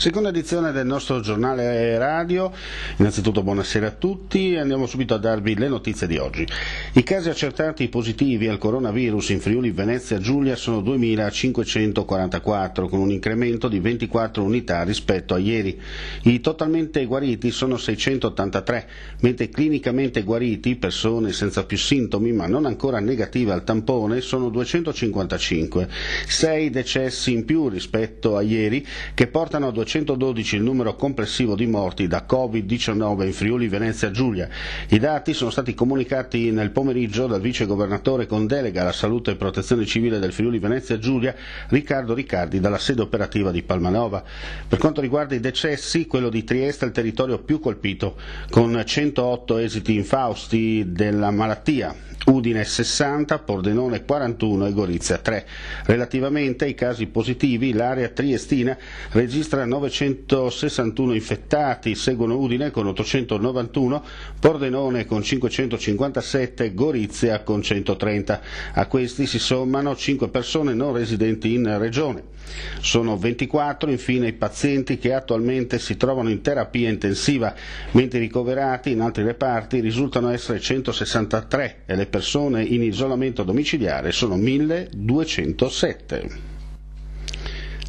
Seconda edizione del nostro giornale radio. Innanzitutto buonasera a tutti, andiamo subito a darvi le notizie di oggi. I casi accertati positivi al coronavirus in Friuli Venezia Giulia sono 2.544, con un incremento di 24 unità rispetto a ieri. I totalmente guariti sono 683, mentre clinicamente guariti, persone senza più sintomi ma non ancora negative al tampone, sono 255. 6 decessi in più rispetto a ieri, che portano a 212 il numero complessivo di morti da Covid-19 in Friuli Venezia Giulia. I dati sono stati comunicati nel pomeriggio dal vice governatore con delega alla salute e protezione civile del Friuli Venezia Giulia, Riccardo Riccardi, dalla sede operativa di Palmanova. Per quanto riguarda i decessi, quello di Trieste è il territorio più colpito, con 108 esiti infausti della malattia. Udine 60, Pordenone 41 e Gorizia 3. Relativamente ai casi positivi, l'area triestina registra 961 infettati, seguono Udine con 891, Pordenone con 557, Gorizia con 130. A questi si sommano 5 persone non residenti in regione. Sono 24 infine i pazienti che attualmente si trovano in terapia intensiva, mentre i ricoverati in altri reparti risultano essere 163 e le persone in isolamento domiciliare sono 1207.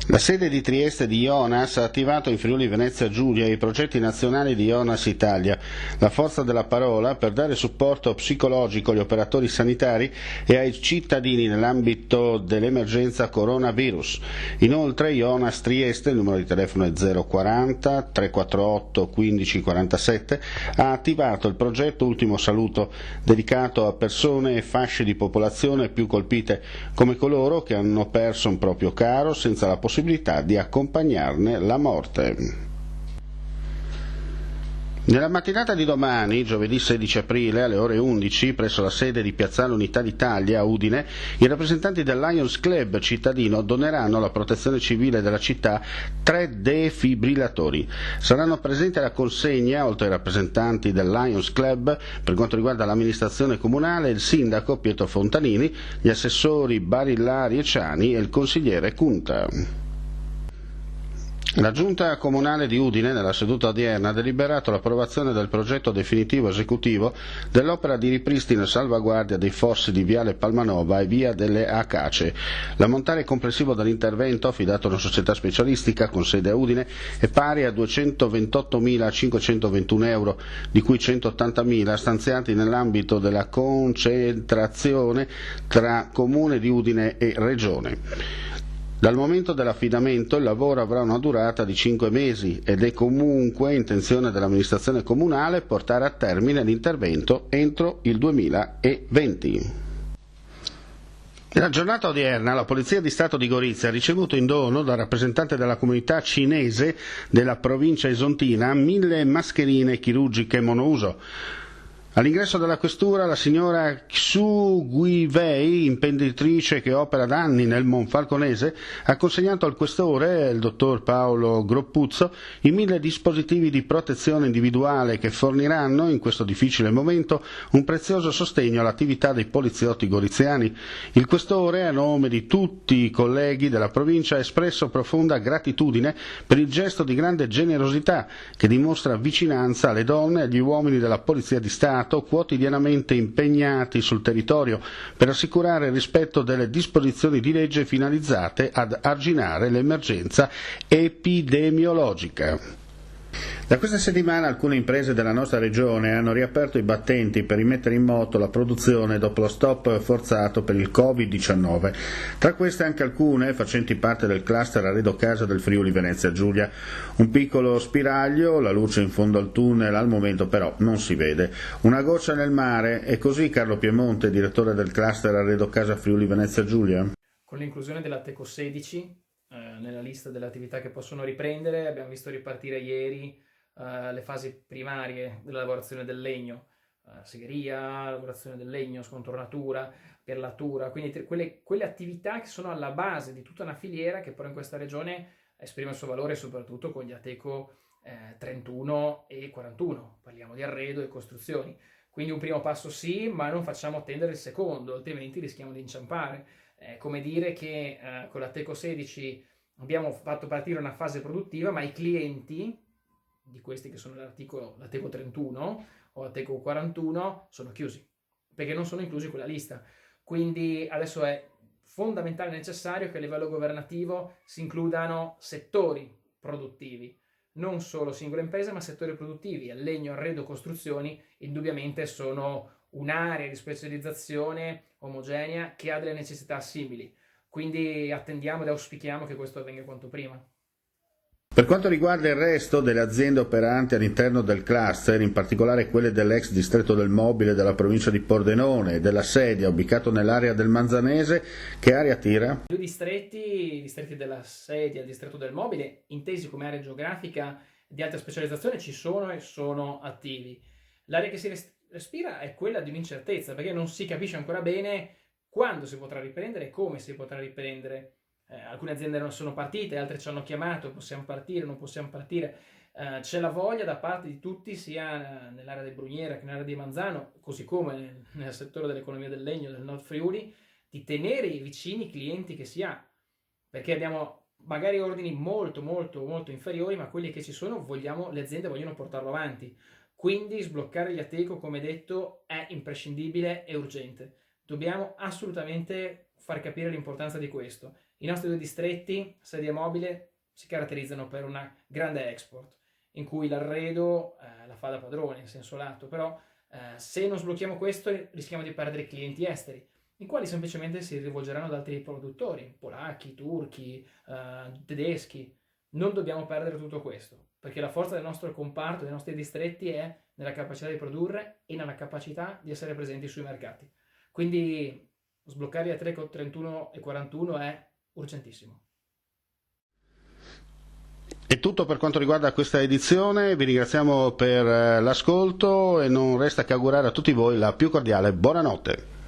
La sede di Trieste di Ionas ha attivato in Friuli Venezia Giulia i progetti nazionali di Ionas Italia, la forza della parola, per dare supporto psicologico agli operatori sanitari e ai cittadini nell'ambito dell'emergenza coronavirus. Inoltre Ionas Trieste, il numero di telefono è 040 348 1547, ha attivato il progetto Ultimo Saluto, dedicato a persone e fasce di popolazione più colpite, come coloro che hanno perso un proprio caro senza la possibilità di accompagnarne la morte. Nella mattinata di domani, giovedì 16 aprile, alle ore 11, presso la sede di Piazzale Unità d'Italia a Udine, i rappresentanti del Lions Club cittadino doneranno alla protezione civile della città 3 defibrillatori. Saranno presenti alla consegna, oltre ai rappresentanti del Lions Club, per quanto riguarda l'amministrazione comunale, il sindaco Pietro Fontanini, gli assessori Barillari e Ciani e il consigliere Cunta. La Giunta Comunale di Udine, nella seduta odierna, ha deliberato l'approvazione del progetto definitivo esecutivo dell'opera di ripristino e salvaguardia dei fossi di Viale Palmanova e Via delle Acacie. L'ammontare complessivo dell'intervento, affidato a una società specialistica con sede a Udine, è pari a 228.521 euro, di cui 180.000 stanziati nell'ambito della concentrazione tra Comune di Udine e Regione. Dal momento dell'affidamento il lavoro avrà una durata di 5 mesi ed è comunque intenzione dell'amministrazione comunale portare a termine l'intervento entro il 2020. Nella giornata odierna la Polizia di Stato di Gorizia ha ricevuto in dono dal rappresentante della comunità cinese della provincia isontina 1.000 mascherine chirurgiche monouso. All'ingresso della questura la signora Xu Guiwei, imprenditrice che opera da anni nel Monfalconese, ha consegnato al questore, il dottor Paolo Groppuzzo, i 1.000 dispositivi di protezione individuale che forniranno, in questo difficile momento, un prezioso sostegno all'attività dei poliziotti goriziani. Il questore, a nome di tutti i colleghi della provincia, ha espresso profonda gratitudine per il gesto di grande generosità che dimostra vicinanza alle donne e agli uomini della Polizia di Stato, quotidianamente impegnati sul territorio per assicurare il rispetto delle disposizioni di legge finalizzate ad arginare l'emergenza epidemiologica. Da questa settimana alcune imprese della nostra regione hanno riaperto i battenti per rimettere in moto la produzione dopo lo stop forzato per il Covid-19. Tra queste anche alcune facenti parte del cluster Arredo Casa del Friuli Venezia Giulia. Un piccolo spiraglio, la luce in fondo al tunnel, al momento però non si vede. Una goccia nel mare, e così Carlo Piemonte, direttore del cluster Arredo Casa Friuli Venezia Giulia. Con l'inclusione della Teco 16 nella lista delle attività che possono riprendere, abbiamo visto ripartire ieri le fasi primarie della lavorazione del legno, segheria, lavorazione del legno, scontornatura, perlatura, quindi quelle attività che sono alla base di tutta una filiera che però in questa regione esprime il suo valore soprattutto con gli Ateco 31 e 41, parliamo di arredo e costruzioni. Quindi un primo passo sì, ma non facciamo attendere il secondo, altrimenti rischiamo di inciampare. Come dire che con la Teco 16 abbiamo fatto partire una fase produttiva, ma i clienti di questi che sono la Teco 31 o la Teco 41 sono chiusi, perché non sono inclusi in quella lista. Quindi adesso è fondamentale e necessario che a livello governativo si includano settori produttivi, non solo singole imprese, ma settori produttivi. Il legno, arredo, costruzioni indubbiamente sono un'area di specializzazione omogenea che ha delle necessità simili. Quindi attendiamo ed auspichiamo che questo avvenga quanto prima. Per quanto riguarda il resto delle aziende operanti all'interno del cluster, in particolare quelle dell'ex distretto del mobile della provincia di Pordenone e della Sedia, ubicato nell'area del Manzanese, che area tira? I distretti della Sedia, il distretto del mobile, intesi come area geografica di alta specializzazione, ci sono e sono attivi. L'area che si respira è quella di un'incertezza, perché non si capisce ancora bene quando si potrà riprendere e come si potrà riprendere. Alcune aziende non sono partite, altre ci hanno chiamato, possiamo partire, non possiamo partire. C'è la voglia da parte di tutti, sia nell'area del Bruniera che nell'area di Manzano, così come nel settore dell'economia del legno del Nord Friuli, di tenere vicini i clienti che si ha, perché abbiamo magari ordini molto molto molto inferiori, ma quelli che ci sono le aziende vogliono portarlo avanti. Quindi sbloccare gli Ateco, come detto, è imprescindibile e urgente. Dobbiamo assolutamente far capire l'importanza di questo. I nostri due distretti, Sedia e Mobile, si caratterizzano per una grande export, in cui l'arredo la fa da padrone, in senso lato, però se non sblocchiamo questo rischiamo di perdere clienti esteri, i quali semplicemente si rivolgeranno ad altri produttori, polacchi, turchi, tedeschi. Non dobbiamo perdere tutto questo, perché la forza del nostro comparto, dei nostri distretti, è nella capacità di produrre e nella capacità di essere presenti sui mercati. Quindi sbloccare gli Ateco 31 e 41 è urgentissimo. È tutto per quanto riguarda questa edizione, vi ringraziamo per l'ascolto e non resta che augurare a tutti voi la più cordiale buonanotte.